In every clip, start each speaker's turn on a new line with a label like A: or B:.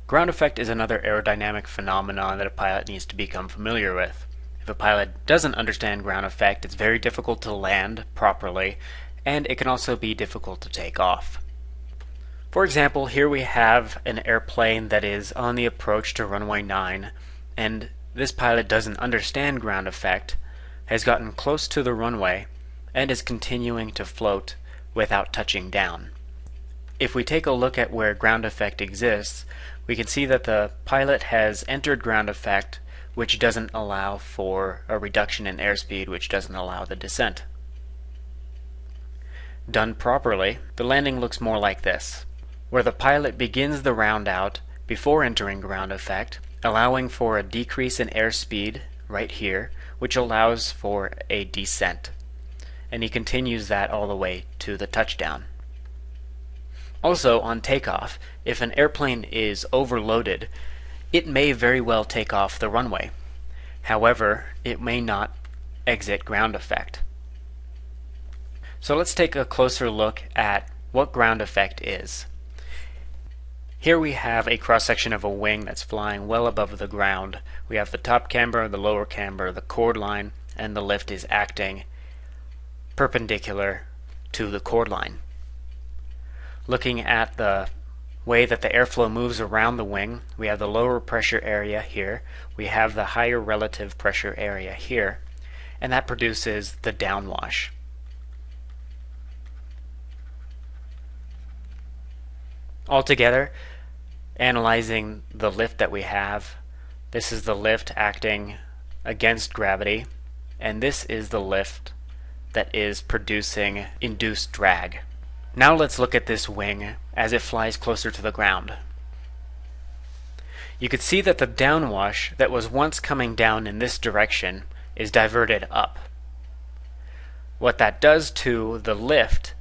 A: Ground effect is another aerodynamic phenomenon that a pilot needs to become familiar with. If a pilot doesn't understand ground effect, it's very difficult to land properly, and it can also be difficult to take off. For example, here we have an airplane that is on the approach to runway 9, and this pilot doesn't understand ground effect, has gotten close to the runway, and is continuing to float without touching down. If we take a look at where ground effect exists, we can see that the pilot has entered ground effect, which doesn't allow for a reduction in airspeed, which doesn't allow the descent. Done properly, the landing looks more like this, where the pilot begins the round out before entering ground effect, allowing for a decrease in airspeed right here, which allows for a descent. And he continues that all the way to the touchdown. Also, on takeoff, if an airplane is overloaded, it may very well take off the runway. However, it may not exit ground effect. So let's take a closer look at what ground effect is. Here we have a cross-section of a wing that's flying well above the ground. We have the top camber, the lower camber, the chord line, and the lift is acting perpendicular to the chord line. Looking at the way that the airflow moves around the wing, we have the lower pressure area here, we have the higher relative pressure area here, and that produces the downwash. Altogether, analyzing the lift that we have, this is the lift acting against gravity, and this is the lift that is producing induced drag. Now let's look at this wing as it flies closer to the ground. You could see that the downwash that was once coming down in this direction is diverted up. What that does to the lift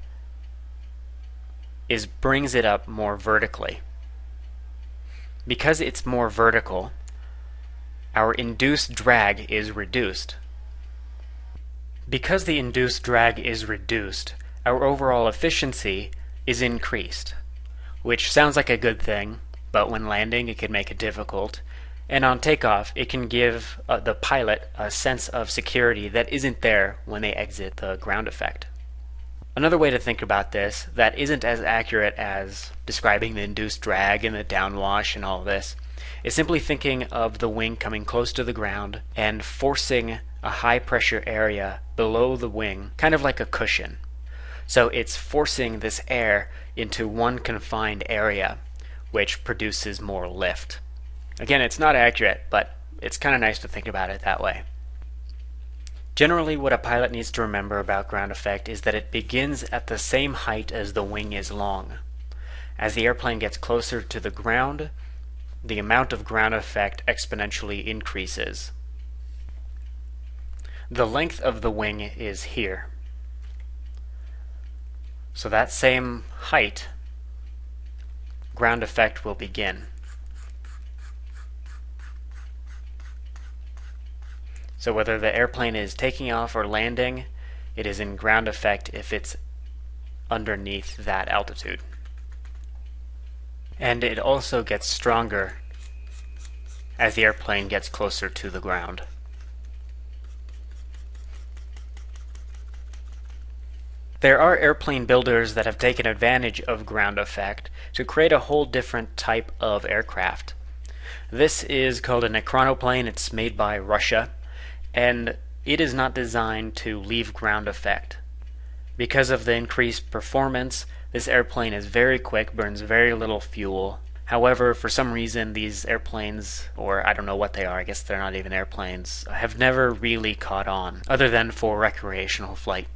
A: is brings it up more vertically. Because it's more vertical, our induced drag is reduced. Because the induced drag is reduced, our overall efficiency is increased, which sounds like a good thing, but when landing it can make it difficult, and on takeoff it can give the pilot a sense of security that isn't there when they exit the ground effect. Another way to think about this that isn't as accurate as describing the induced drag and the downwash and all this is simply thinking of the wing coming close to the ground and forcing a high pressure area below the wing, kind of like a cushion. So it's forcing this air into one confined area, which produces more lift. Again, it's not accurate, but it's kind of nice to think about it that way. Generally, what a pilot needs to remember about ground effect is that it begins at the same height as the wing is long. As the airplane gets closer to the ground, the amount of ground effect exponentially increases. The length of the wing is here. So that same height, ground effect will begin. So whether the airplane is taking off or landing, it is in ground effect if it's underneath that altitude. And it also gets stronger as the airplane gets closer to the ground. There are airplane builders that have taken advantage of ground effect to create a whole different type of aircraft. This is called an chronoplane. It's made by Russia, and it is not designed to leave ground effect. Because of the increased performance, this airplane is very quick, burns very little fuel. However, for some reason these airplanes, or I don't know what they are, I guess they're not even airplanes, have never really caught on, other than for recreational flight.